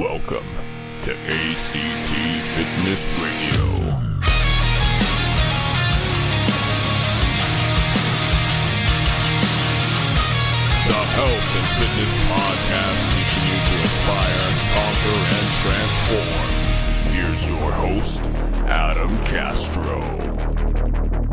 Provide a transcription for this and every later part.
Welcome to ACT Fitness Radio. The health and fitness podcast teaching you to aspire, conquer, and transform. Here's your host, Adam Castro.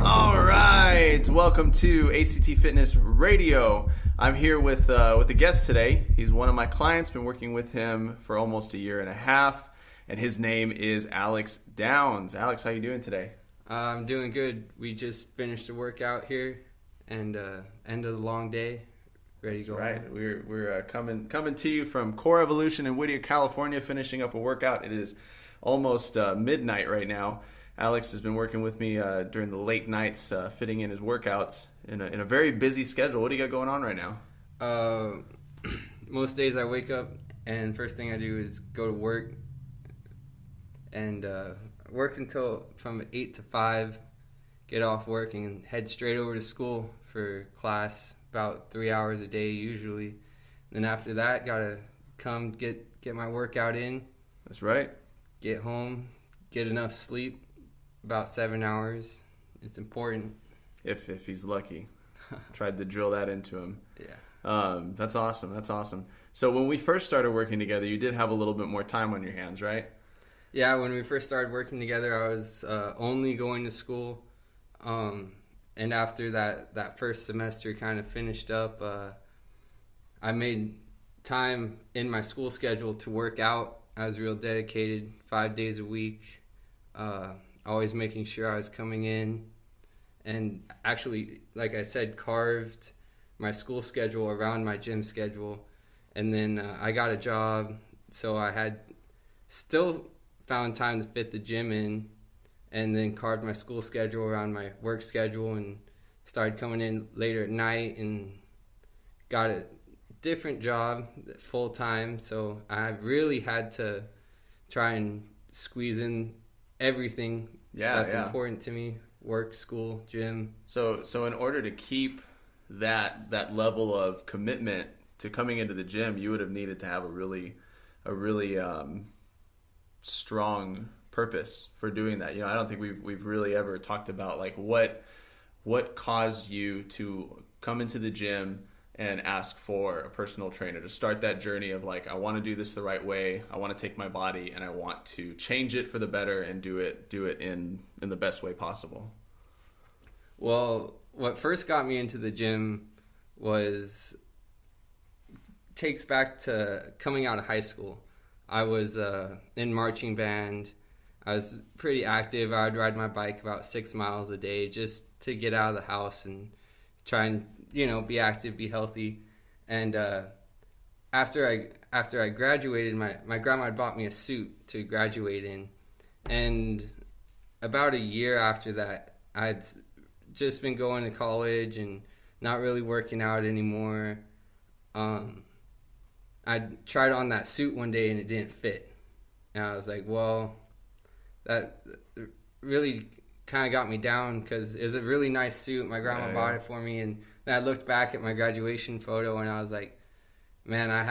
All right, welcome to ACT Fitness Radio. I'm here with a guest today. He's one of my clients, been working with him for almost a year and a half, and his name is Alex Downs. Alex, how you doing today? I'm doing good. We just finished a workout here, and end of the long day. Ready to go. That's right. We're coming to you from Core Evolution in Whittier, California, finishing up a workout. It is almost midnight right now. Alex has been working with me during the late nights, fitting in his workouts in a very busy schedule. What do you got going on right now? Most days I wake up and first thing I do is go to work and work until from 8 to 5, get off work and head straight over to school for class, about 3 hours a day usually. Then after that, gotta come get my workout in. That's right. Get home, get enough sleep. About 7 hours. It's important. If he's lucky. Tried to drill that into him. Yeah. That's awesome. So when we first started working together, you did have a little bit more time on your hands, right? Yeah, when we first started working together, I was only going to school. And after that first semester kind of finished up, I made time in my school schedule to work out. I was real dedicated, 5 days a week. Always making sure I was coming in, and actually, like I said, carved my school schedule around my gym schedule. And then I got a job, so I had still found time to fit the gym in, and then carved my school schedule around my work schedule and started coming in later at night and got a different job full time. So I really had to try and squeeze in everything that's important to me: work, school, gym. So in order to keep that level of commitment to coming into the gym, you would have needed to have a really strong purpose for doing that. I don't think we've really ever talked about like what caused you to come into the gym and ask for a personal trainer, to start that journey of like, I want to do this the right way. I want to take my body and I want to change it for the better and do it in the best way possible. Well, what first got me into the gym takes back to coming out of high school. I was in marching band. I was pretty active. I would ride my bike about 6 miles a day just to get out of the house and try and be active, be healthy. And after I graduated, my grandma had bought me a suit to graduate in. And about a year after that, I'd just been going to college and not really working out anymore. I tried on that suit one day and it didn't fit. And I was like, well, that really kind of got me down because it was a really nice suit. My grandma bought it for me, and then I looked back at my graduation photo and I was like, man, I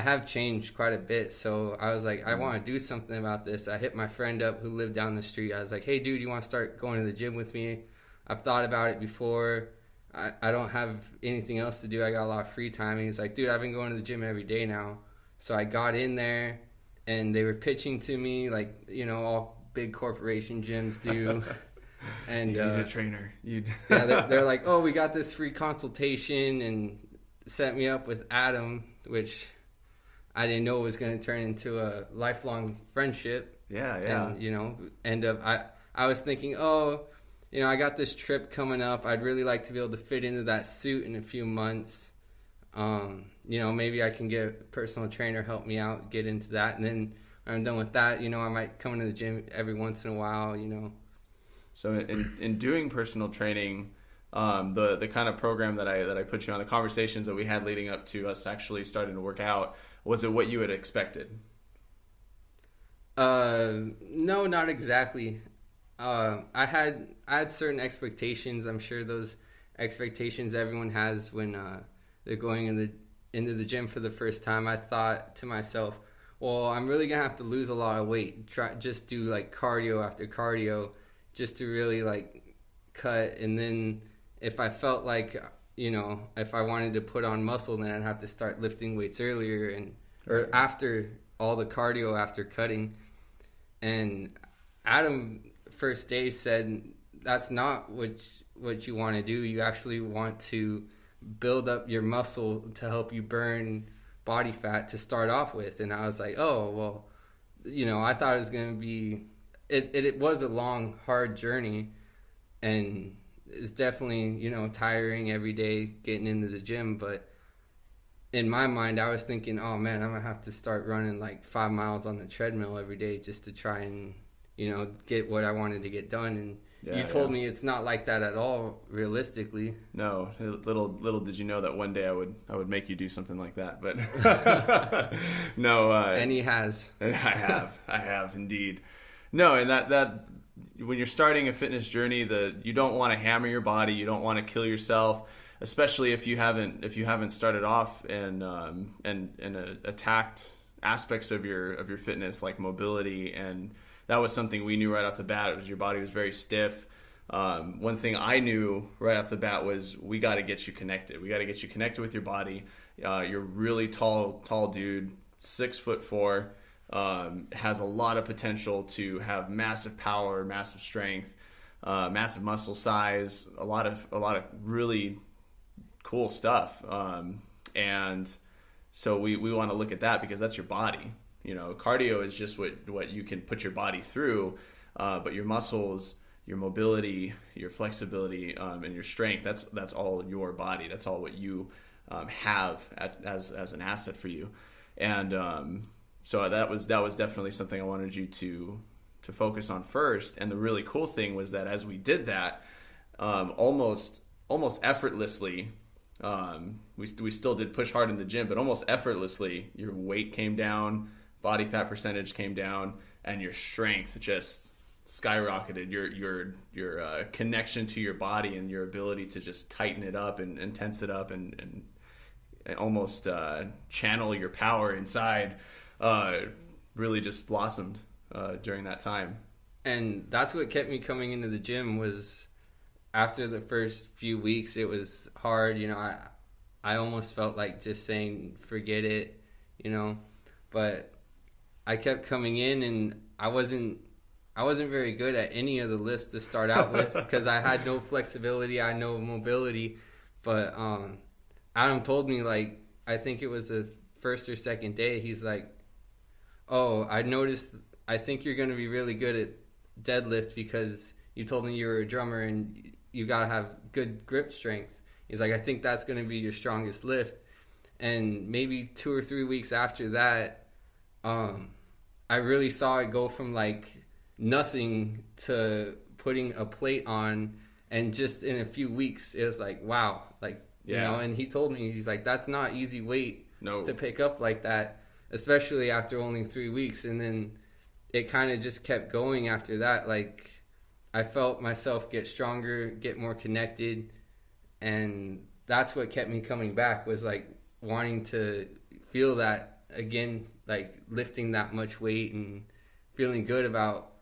have changed quite a bit. So I was like, I want to do something about this. I hit my friend up who lived down the street. I was like, hey dude, you want to start going to the gym with me? I've thought about it before. I don't have anything else to do. I got a lot of free time. And he's like, dude, I've been going to the gym every day now. So I got in there and they were pitching to me like, all big corporation gyms do. And you need a trainer. They're like, oh, we got this free consultation, and set me up with Adam, which I didn't know was going to turn into a lifelong friendship. And I was thinking, I got this trip coming up. I'd really like to be able to fit into that suit in a few months. Maybe I can get a personal trainer, help me out, get into that. And then when I'm done with that, I might come into the gym every once in a while, So in doing personal training, the kind of program that I put you on, the conversations that we had leading up to us actually starting to work out, was it what you had expected? No, not exactly. I had certain expectations. I'm sure those expectations everyone has when they're going into the gym for the first time. I thought to myself, well, I'm really gonna have to lose a lot of weight. Just do like cardio after cardio, just to really like cut. And then if I felt like, if I wanted to put on muscle, then I'd have to start lifting weights earlier or after all the cardio after cutting. And Adam first day said that's not what you want to do. You actually want to build up your muscle to help you burn body fat to start off with. And I was like, oh, well, I thought it was going to be, it was a long, hard journey, and it's definitely, tiring every day getting into the gym. But in my mind, I was thinking, oh man, I'm going to have to start running like 5 miles on the treadmill every day just to try and, get what I wanted to get done. And you told me it's not like that at all, realistically. No, little did you know that one day I would make you do something like that. But no. And he has. I have indeed. No, and that when you're starting a fitness journey, you don't want to hammer your body, you don't want to kill yourself, especially if you haven't started off and attacked aspects of your fitness like mobility. And that was something we knew right off the bat. It was your body was very stiff. One thing I knew right off the bat was we got to get you connected. We got to get you connected with your body. You're really tall dude, 6'4", has a lot of potential to have massive power, massive strength, massive muscle size, a lot of really cool stuff. And so we want to look at that because that's your body. Cardio is just what you can put your body through, but your muscles, your mobility, your flexibility, and your strength, that's all your body. That's all what you have as an asset for you. And so that was definitely something I wanted you to focus on first. And the really cool thing was that as we did that, almost effortlessly, we still did push hard in the gym, but almost effortlessly, your weight came down, body fat percentage came down, and your strength just skyrocketed. Your connection to your body and your ability to just tighten it up and tense it up and almost channel your power inside really just blossomed during that time. And that's what kept me coming into the gym. Was after the first few weeks, it was hard. I almost felt like just saying forget it, but I kept coming in, and I wasn't very good at any of the lifts to start out with because I had no flexibility, I had no mobility. But Adam told me, like, I think it was the first or second day, he's like, oh, I noticed, I think you're going to be really good at deadlift because you told me you were a drummer and you got to have good grip strength. He's like, I think that's going to be your strongest lift. And maybe 2 or 3 weeks after that, I really saw it go from like nothing to putting a plate on, and just in a few weeks it was like, wow, like, and he told me, he's like, that's not easy weight to pick up like that, especially after only 3 weeks. And then it kind of just kept going after that. Like, I felt myself get stronger, get more connected, and that's what kept me coming back, was like wanting to feel that again, like lifting that much weight and feeling good about,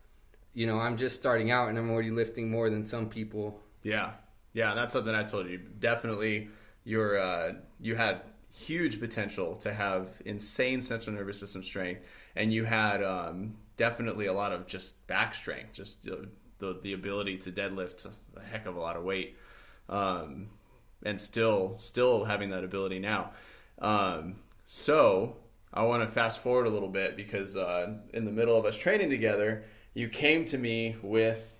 I'm just starting out and I'm already lifting more than some people. Yeah, that's something I told you. Definitely, you had huge potential to have insane central nervous system strength, and you had definitely a lot of just back strength, just the ability to deadlift a heck of a lot of weight, and still having that ability now. So I want to fast forward a little bit because in the middle of us training together, you came to me with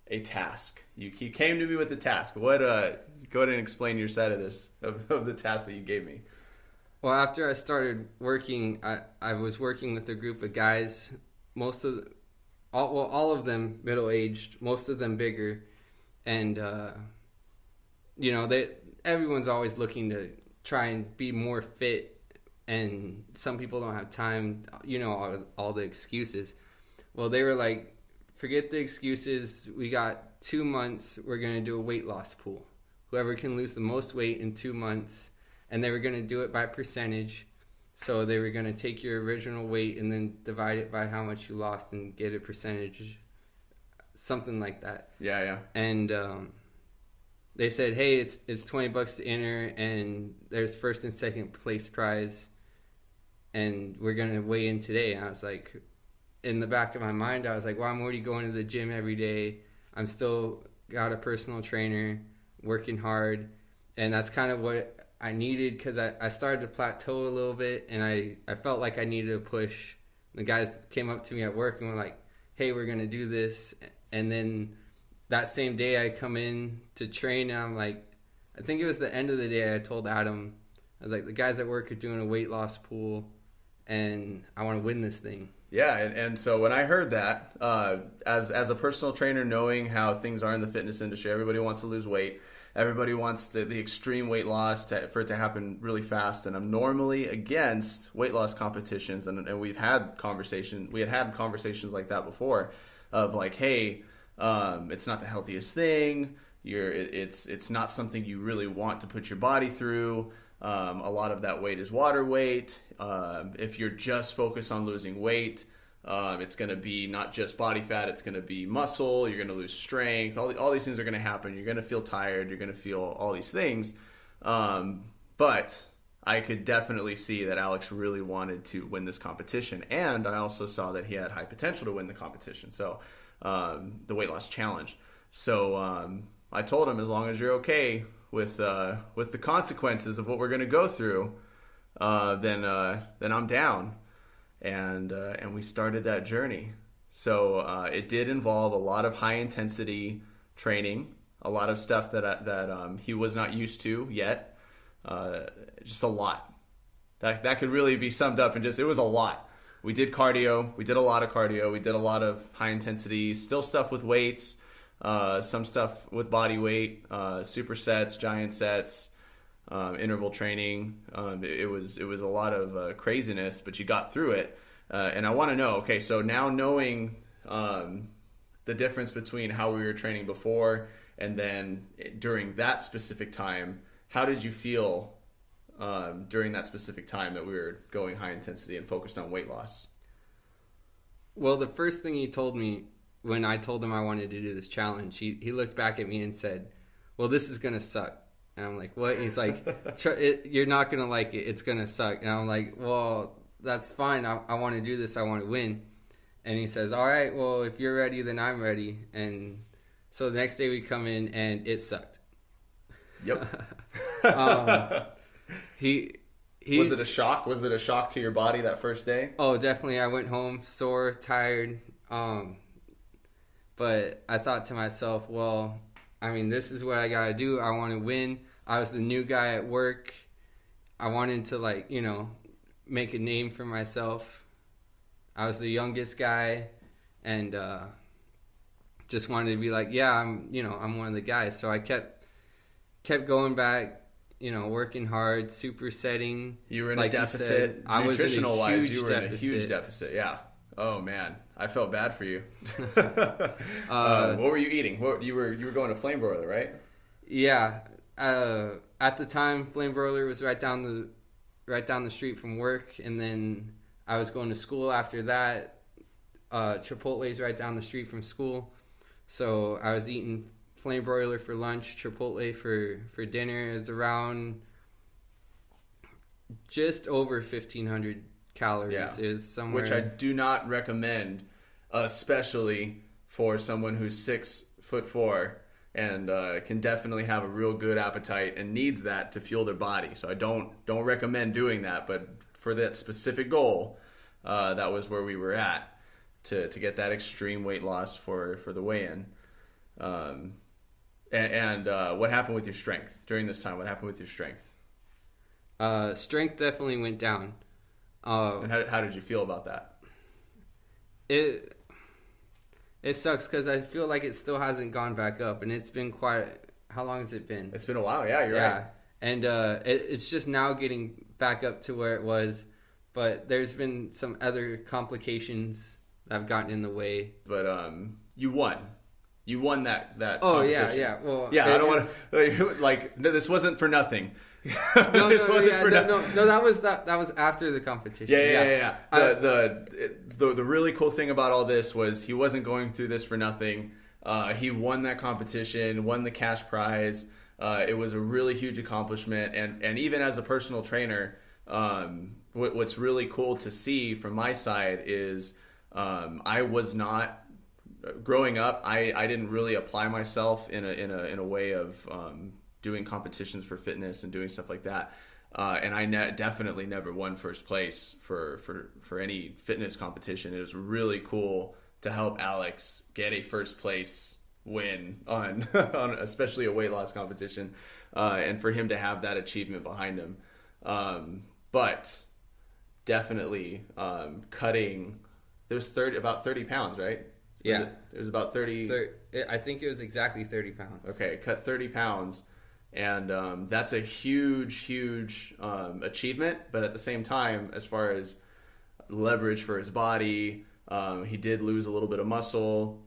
a task. You came to me with a task. What? Go ahead and explain your side of this, of the task that you gave me. Well, after I started working, I was working with a group of guys, all of them middle-aged, most of them bigger, and everyone's always looking to try and be more fit, and some people don't have time, all the excuses. Well, they were like, forget the excuses, we got 2 months, we're going to do a weight loss pool. Whoever can lose the most weight in 2 months, and they were going to do it by percentage. So they were going to take your original weight and then divide it by how much you lost and get a percentage, something like that. Yeah. And they said, hey, it's $20 to enter, and there's first and second place prize, and we're going to weigh in today. And I was like, in the back of my mind, I was like, well, I'm already going to the gym every day. I'm still got a personal trainer, working hard, and that's kind of what I needed, because I started to plateau a little bit, and I felt like I needed a push. The guys came up to me at work and were like, hey, we're going to do this. And then that same day I come in to train, and I'm like, I think it was the end of the day, I told Adam, I was like, the guys at work are doing a weight loss pool, and I want to win this thing. Yeah, and so when I heard that, as a personal trainer, knowing how things are in the fitness industry, everybody wants to lose weight. Everybody wants the extreme weight loss for it to happen really fast. And I'm normally against weight loss competitions. And we had conversations like that before, of like, hey, it's not the healthiest thing. It's not something you really want to put your body through. A lot of that weight is water weight. If you're just focused on losing weight, it's going to be not just body fat, it's going to be muscle, you're going to lose strength, all these things are going to happen. You're going to feel tired, you're going to feel all these things. But I could definitely see that Alex really wanted to win this competition, and I also saw that he had high potential to win the competition, so the weight loss challenge. So I told him, as long as you're okay with the consequences of what we're going to go through, then I'm down. And we started that journey. So it did involve a lot of high intensity training, a lot of stuff that he was not used to yet. Just a lot. That could really be summed up in it was a lot. We did cardio. We did a lot of cardio. We did a lot of high intensity, still stuff with weights, some stuff with body weight, supersets, giant sets. Interval training. It was a lot of craziness, but you got through it. And I want to know, okay, so now knowing the difference between how we were training before and then during that specific time, how did you feel during that specific time that we were going high intensity and focused on weight loss? Well, the first thing he told me when I told him I wanted to do this challenge, he looked back at me and said, well, this is going to suck. And I'm like, what? He's like, you're not going to like it. It's going to suck. And I'm like, well, that's fine. I want to do this. I want to win. And he says, all right, well, if you're ready, then I'm ready. And so the next day we come in and it sucked. Yep. Was it a shock? Was it a shock to your body that first day? Oh, definitely. I went home sore, tired. But I thought to myself, well, I mean, this is what I got to do. I want to win. I was the new guy at work. I wanted to, make a name for myself. I was the youngest guy, and just wanted to be like, yeah, I'm one of the guys. So I kept going back, working hard, supersetting. You were in a deficit. Nutritional wise, you were in a huge deficit. Yeah. Oh man, I felt bad for you. What were you eating? You were going to Flame Broiler, right? Yeah. At the time, Flame Broiler was right down the street from work, and then I was going to school after that. Chipotle's right down the street from school, so I was eating Flame Broiler for lunch, Chipotle for dinner. Is around just over 1,500 calories. Yeah. Is somewhere, which I do not recommend, especially for someone who's 6'4" and can definitely have a real good appetite and needs that to fuel their body. So I don't recommend doing that. But for that specific goal, that was where we were at to get that extreme weight loss for the weigh-in. And what happened with your strength during this time? What happened with your strength? Strength definitely went down. And how did you feel about that? It sucks because I feel like it still hasn't gone back up, and it's been how long has it been? It's been a while. Yeah, you're right. And it's just now getting back up to where it was, but there's been some other complications that have gotten in the way. But you won. You won that oh, competition. Yeah. Well, yeah, I don't want to, this wasn't for nothing. No, This wasn't for now. no. That was after the competition. Yeah. The really cool thing about all this was he wasn't going through this for nothing. He won that competition, won the cash prize. It was a really huge accomplishment, and even as a personal trainer, what's really cool to see from my side is I was not growing up. I didn't really apply myself in a way of doing competitions for fitness and doing stuff like that. And I definitely never won first place for any fitness competition. It was really cool to help Alex get a first place win on especially a weight loss competition, and for him to have that achievement behind him. But definitely cutting. It was about 30 pounds, right? Yeah. It was about 30. I think it was exactly 30 pounds. Okay, cut 30 pounds. And that's a huge achievement. But at the same time, as far as leverage for his body, he did lose a little bit of muscle.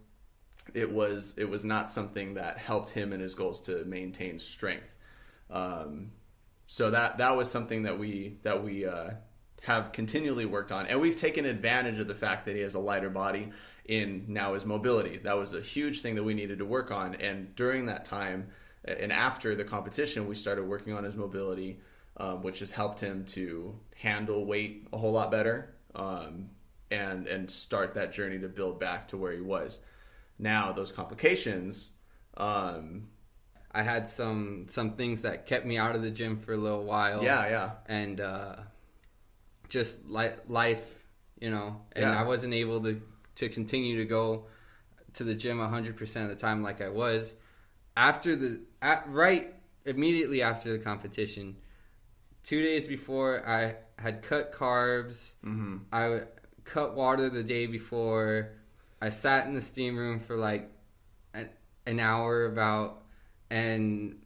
It was not something that helped him in his goals to maintain strength. So that was something that we have continually worked on, and we've taken advantage of the fact that he has a lighter body in now his mobility. That was a huge thing that we needed to work on, and during that time and after the competition, we started working on his mobility, which has helped him to handle weight a whole lot better, and start that journey to build back to where he was. Now those complications. I had some things that kept me out of the gym for a little while. Yeah. And just life, and I wasn't able to continue to go to the gym 100% of the time like I was. Immediately after the competition, 2 days before, I had cut carbs. Mm-hmm. I cut water the day before. I sat in the steam room for like an hour about, and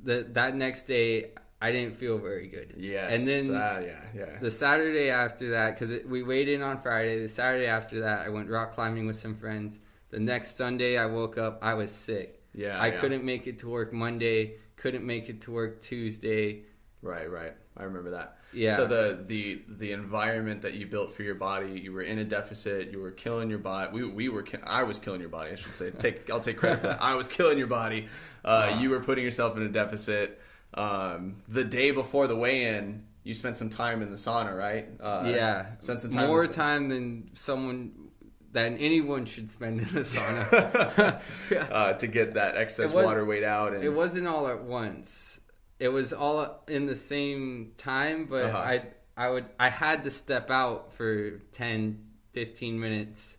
that next day I didn't feel very good. Yes. And then the Saturday after that, because we weighed in on Friday, the Saturday after that I went rock climbing with some friends. The next Sunday I woke up, I was sick. I couldn't make it to work Monday, couldn't make it to work Tuesday. Right. I remember that. Yeah. So the environment that you built for your body, you were in a deficit, you were killing your body. I was killing your body, I should say. I'll take credit for that. I was killing your body. You were putting yourself in a deficit. The day before the weigh-in, you spent some time in the sauna, right? Spent some time more time than anyone should spend in the sauna. To get that excess water weight out. And it wasn't all at once. It was all in the same time, but I had to step out for 10, 15 minutes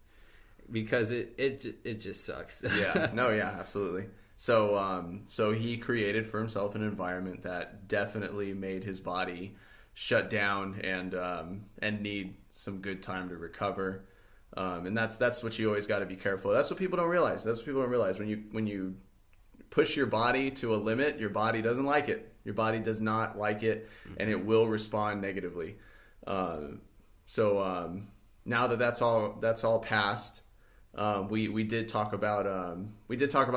because it just sucks. Absolutely. So he created for himself an environment that definitely made his body shut down and need some good time to recover. And that's what you always got to be careful. That's what people don't realize. When you push your body to a limit, your body doesn't like it. Your body does not like it, and it will respond negatively. So now that's all past, we did talk about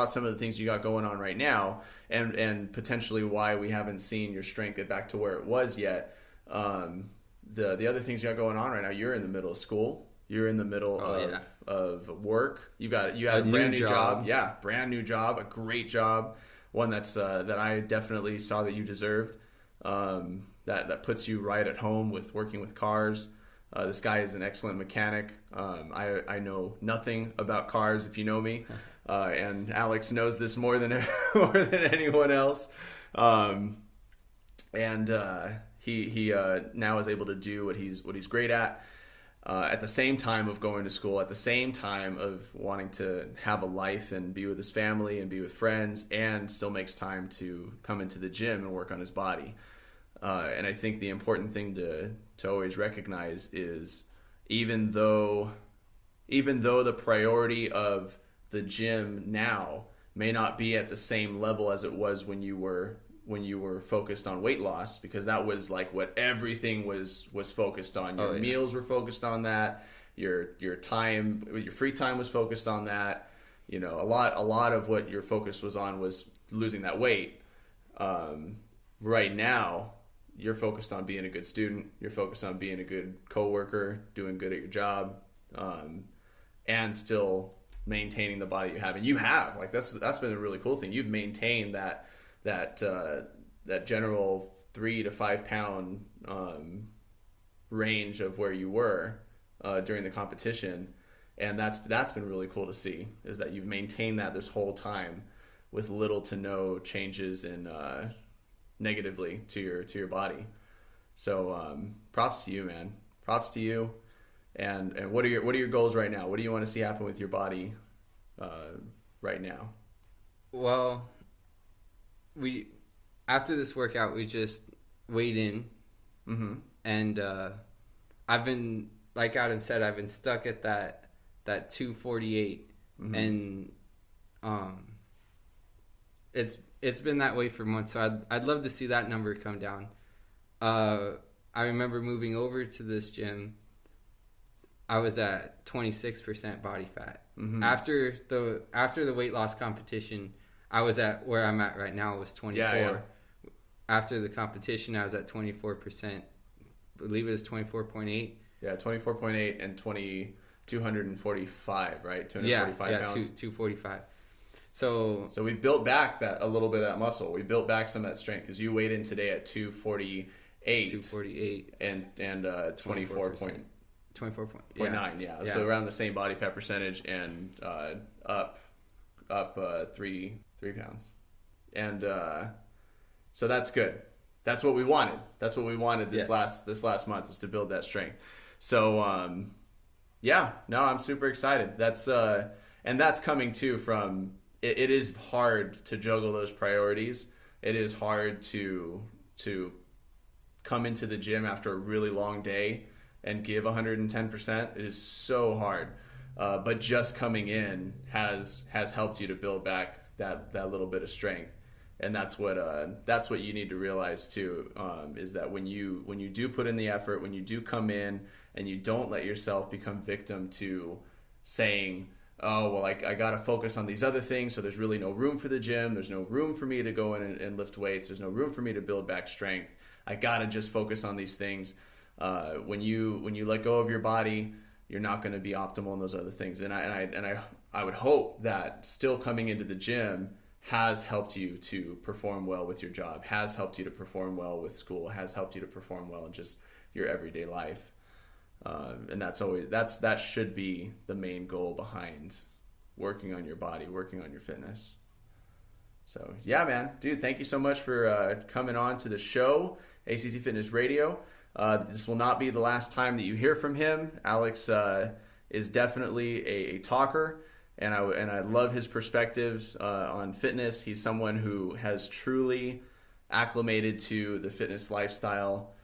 some of the things you got going on right now, and potentially why we haven't seen your strength get back to where it was yet. The other things you got going on right now, you're in the middle of school. You're in the middle of work. You had a brand new job. Yeah, brand new job, a great job, one that I definitely saw that you deserved. That puts you right at home with working with cars. This guy is an excellent mechanic. I know nothing about cars, if you know me, and Alex knows this more than anyone else. He now is able to do what he's great at the same time of going to school, at the same time of wanting to have a life and be with his family and be with friends, and still makes time to come into the gym and work on his body. And I think the important thing to always recognize is even though the priority of the gym now may not be at the same level as it was when you were focused on weight loss, because that was like what everything was focused on. Your meals were focused on that. Your free time was focused on that. A lot of what your focus was on was losing that weight. right now you're focused on being a good student, you're focused on being a good coworker, doing good at your job, and still maintaining the body you have. And you have, like, that's been a really cool thing. You've maintained that general 3 to 5 pound range of where you were during the competition, and that's been really cool to see, is that you've maintained that this whole time with little to no changes in negatively to your body. So props to you, man. Props to you. And what are your goals right now? What do you want to see happen with your body right now? Well, after this workout, we just weighed in. Mm-hmm. And I've been, like Adam said, I've been stuck at that 248, mm-hmm. and it's been that way for months. So I'd love to see that number come down. I remember moving over to this gym, I was at 26% body fat. Mm-hmm. After the weight loss competition, I was at where I'm at right now, was 24. Yeah. After the competition, I was at 24%. I believe it was 24.8. Yeah, 24.8 and 245, right? 245 yeah, pounds. 245. So we've built back a little bit of that muscle. We built back some of that strength, because you weighed in today at 248 and 24.9. 24.9. So around the same body fat percentage, and up 3 pounds, and so that's good. That's what we wanted. That's what we wanted this last month, is to build that strength. So I'm super excited. That's and that's coming too from it is hard to juggle those priorities. It is hard to come into the gym after a really long day and give 110%. It is so hard. But just coming in has helped you to build back that little bit of strength. And that's what you need to realize too, is that when you do put in the effort, when you do come in, and you don't let yourself become victim to saying, oh, well, I got to focus on these other things, so there's really no room for the gym, there's no room for me to go in and lift weights, there's no room for me to build back strength, I got to just focus on these things. When you let go of your body, you're not going to be optimal in those other things. And I would hope that still coming into the gym has helped you to perform well with your job, has helped you to perform well with school, has helped you to perform well in just your everyday life. And that should be the main goal behind working on your body, working on your fitness. So yeah, man, dude, thank you so much for coming on to the show, ACT Fitness Radio. This will not be the last time that you hear from him. Alex is definitely a talker, and I love his perspectives on fitness. He's someone who has truly acclimated to the fitness lifestyle.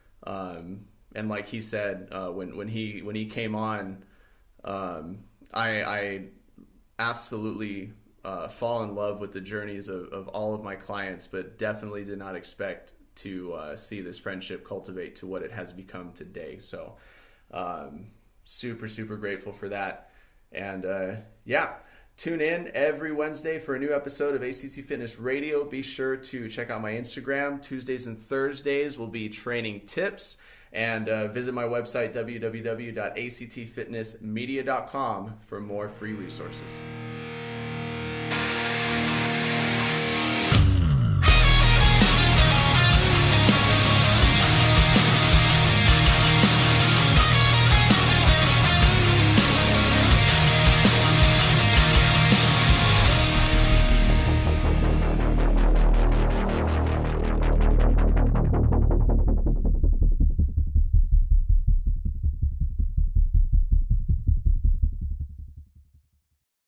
And like he said, when he came on, I absolutely fall in love with the journeys of all of my clients, but definitely did not expect to see this friendship cultivate to what it has become today. So super, super grateful for that. And tune in every Wednesday for a new episode of ACT Fitness Radio. Be sure to check out my Instagram. Tuesdays and Thursdays will be training tips. And visit my website, www.actfitnessmedia.com, for more free resources.